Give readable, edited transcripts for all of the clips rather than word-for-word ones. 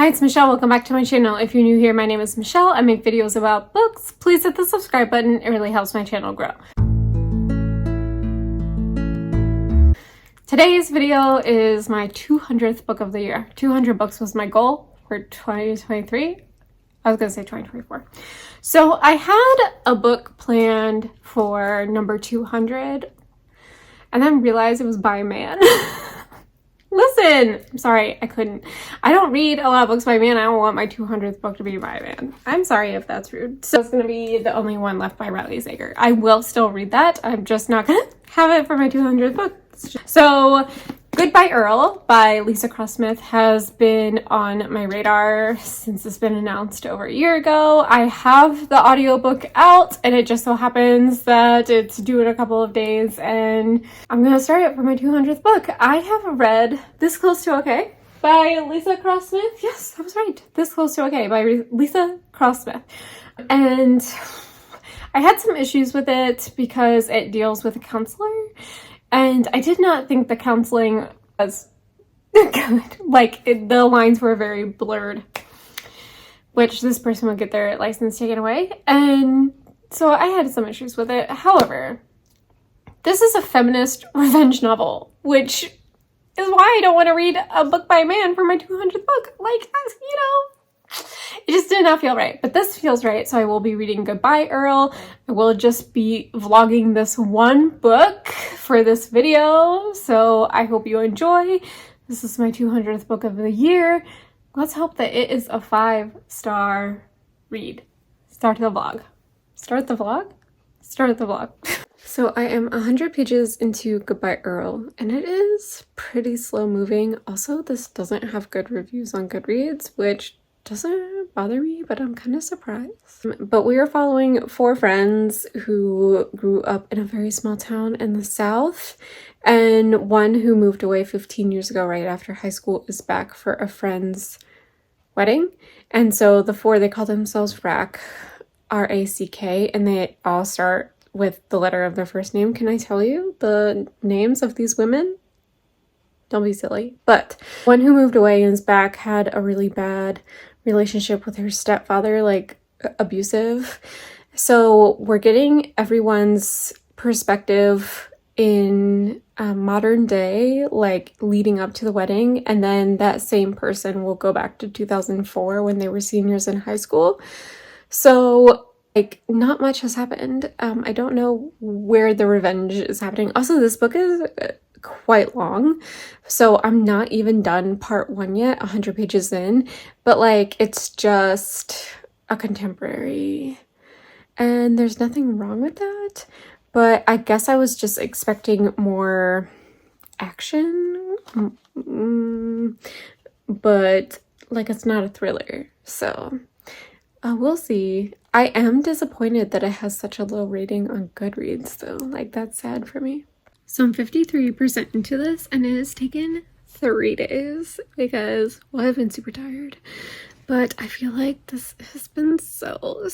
Hi, it's Michelle. Welcome back to my channel. If you're new here, my name is Michelle. I make videos about books. Please hit the subscribe button. It really helps my channel grow. Today's video is my 200th book of the year. 200 books was my goal for 2023. I was going to say 2024. So I had a book planned for number 200 and then realized it was by a man. Listen, I'm sorry, I couldn't. I don't read a lot of books by man. I don't want my 200th book to be by a man. I'm sorry if that's rude. So it's going to be The Only One Left by Riley Sager. I will still read that. I'm just not going to have it for my 200th book. So Goodbye Earl by Lisa Cross-Smith has been on my radar since it's been announced over a year ago. I have the audiobook out and it just so happens that it's due in a couple of days and I'm gonna start it for my 200th book. I have read This Close to Okay by Lisa Cross-Smith. Yes, I was right. This Close to Okay by Lisa Cross-Smith. And I had some issues with it because it deals with a counselor. And I did not think the counseling was good. Like, the lines were very blurred, which this person would get their license taken away. And so I had some issues with it. However, this is a feminist revenge novel, which is why I don't want to read a book by a man for my 200th book. Like, you know, it just did not feel right, but this feels right. So I will be reading Goodbye Earl. I will just be vlogging this one book for this video. So I hope you enjoy. This is my 200th book of the year. Let's hope that it is a 5-star read. Start the vlog. Start the vlog? Start the vlog. So I am 100 pages into Goodbye Earl, and it is pretty slow moving. Also, this doesn't have good reviews on Goodreads, which doesn't bother me, but I'm kind of surprised. But we are following 4 friends who grew up in a very small town in the South, and one who moved away 15 years ago right after high school is back for a friend's wedding. And so the 4, they call themselves RACK, R-A-C-K, and they all start with the letter of their first name. Can I tell you the names of these women? Don't be silly. But one who moved away and is back had a really bad relationship with her stepfather, like abusive. So we're getting everyone's perspective in modern day, like leading up to the wedding. And then that same person will go back to 2004 when they were seniors in high school. So like not much has happened. I don't know where the revenge is happening. Also, this book is quite long, so I'm not even done part 1 yet, 100 pages in, but like it's just a contemporary and there's nothing wrong with that, but I guess I was just expecting more action, but like it's not a thriller, so we'll see. I am disappointed that it has such a low rating on Goodreads though, like that's sad for me. So I'm 53% into this and it has taken 3 days because, well, I've been super tired, but I feel like this has been so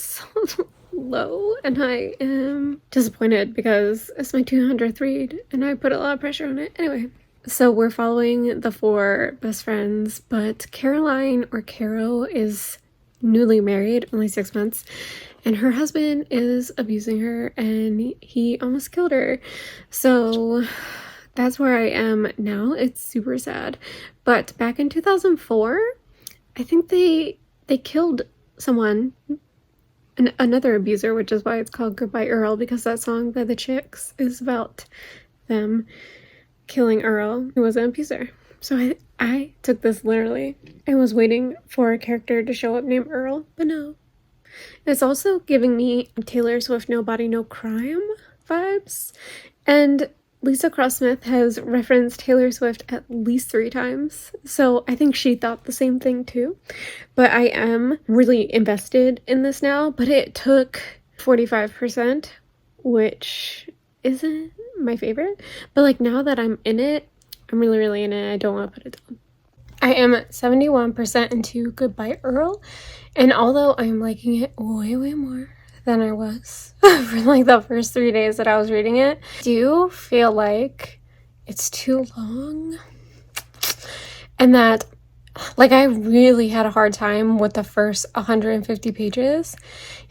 low and I am disappointed because it's my 200th read and I put a lot of pressure on it. Anyway, so we're following the 4 best friends, but Caroline, or Caro, is newly married, only 6 months, and her husband is abusing her and he almost killed her. So that's where I am now. It's super sad. But back in 2004, I think they killed someone, another abuser, which is why it's called Goodbye Earl, because that song by the Chicks is about them killing Earl, who was an abuser. So I took this literally. I was waiting for a character to show up named Earl, but no. It's also giving me Taylor Swift No Body No Crime vibes. And Lisa Cross-Smith has referenced Taylor Swift at least 3 times. So I think she thought the same thing too. But I am really invested in this now. But it took 45%, which isn't my favorite. But like now that I'm in it, I'm really, really in it. I don't want to put it down. I am 71% into Goodbye Earl, and although I'm liking it way, way more than I was for like the first 3 days that I was reading it, I do feel like it's too long and that Like, I really had a hard time with the first 150 pages,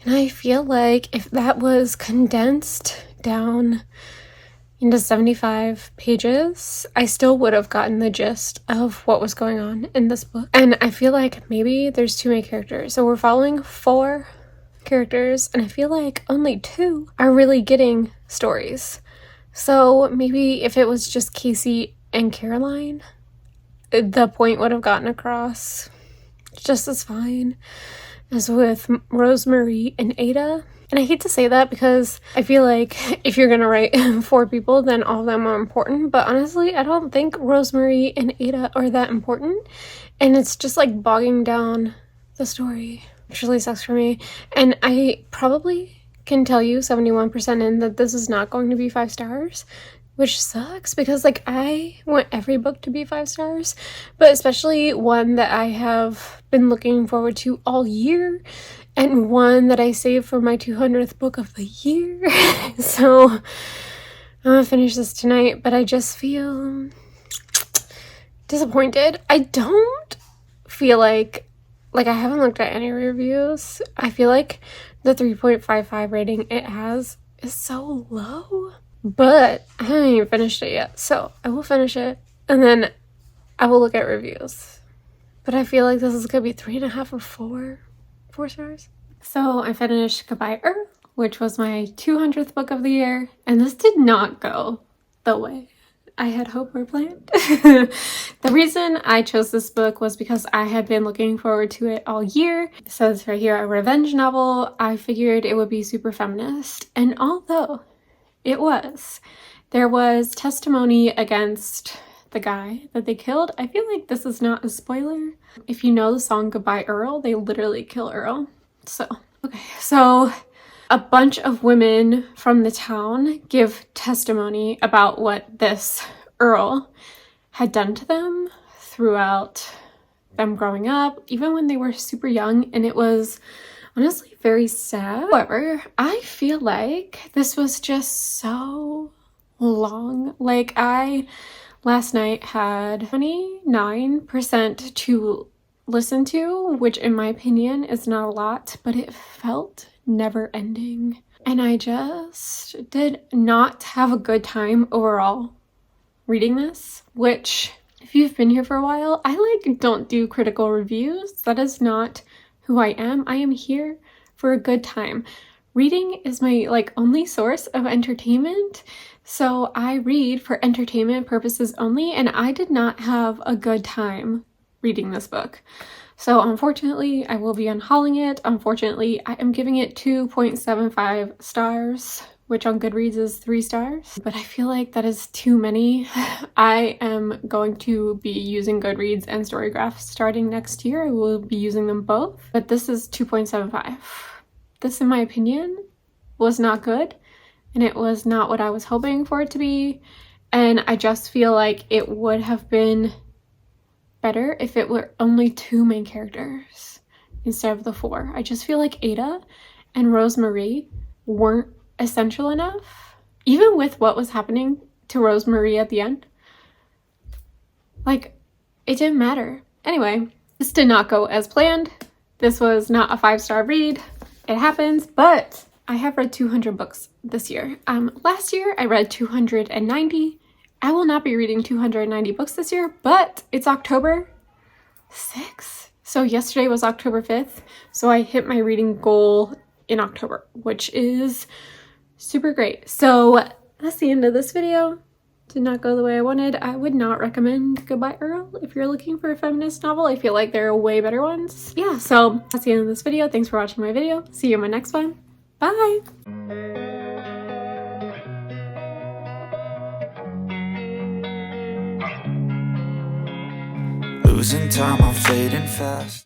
and I feel like if that was condensed down into 75 pages, I still would have gotten the gist of what was going on in this book. And I feel like maybe there's too many characters. So we're following 4 characters, and I feel like only 2 are really getting stories. So maybe if it was just Casey and Caroline, the point would have gotten across just as fine as with Rosemary and Ada. And I hate to say that because I feel like if you're gonna write 4 people, then all of them are important. But honestly, I don't think Rosemary and Ada are that important. And it's just like bogging down the story, which really sucks for me. And I probably can tell you 71% in that this is not going to be 5 stars. Which sucks because, like, I want every book to be 5 stars, but especially one that I have been looking forward to all year and one that I saved for my 200th book of the year. So I'm gonna finish this tonight, but I just feel disappointed. I don't feel like I haven't looked at any reviews. I feel like the 3.55 rating it has is so low. But I haven't even finished it yet, so I will finish it, and then I will look at reviews. But I feel like this is gonna be 3.5 or 4 stars. So I finished Goodbye Earl, which was my 200th book of the year, and this did not go the way I had hoped or planned. The reason I chose this book was because I had been looking forward to it all year. It says right here, a revenge novel. I figured it would be super feminist, and although there was testimony against the guy that they killed. I feel like this is not a spoiler. If you know the song Goodbye Earl, they literally kill Earl. So a bunch of women from the town give testimony about what this Earl had done to them throughout them growing up, even when they were super young, and it was honestly very sad. However, I feel like this was just so long. Like, I last night had 29% to listen to, which in my opinion is not a lot, but it felt never ending. And I just did not have a good time overall reading this, which if you've been here for a while, I don't do critical reviews. That is not who I am. I am here for a good time. Reading is my only source of entertainment, so I read for entertainment purposes only, and I did not have a good time reading this book. So unfortunately, I will be unhauling it. Unfortunately, I am giving it 2.75 stars, which on Goodreads is 3 stars, but I feel like that is too many. I am going to be using Goodreads and Storygraph starting next year. I will be using them both, but this is 2.75. This, in my opinion, was not good, and it was not what I was hoping for it to be, and I just feel like it would have been better if it were only 2 main characters instead of the 4. I just feel like Ada and Rosemary weren't essential enough, even with what was happening to Rosemary at the end. It didn't matter. Anyway, this did not go as planned. This was not a 5-star read. It happens, but I have read 200 books this year. Last year I read 290. I will not be reading 290 books this year, but it's October 6th. So yesterday was October 5th. So I hit my reading goal in October, which is super great. So that's the end of this video. Did not go the way I wanted. I would not recommend Goodbye Earl if you're looking for a feminist novel. I feel like there are way better ones. Yeah, so that's the end of this video. Thanks for watching my video. See you in my next one. Bye! Losing time, I'm fading fast.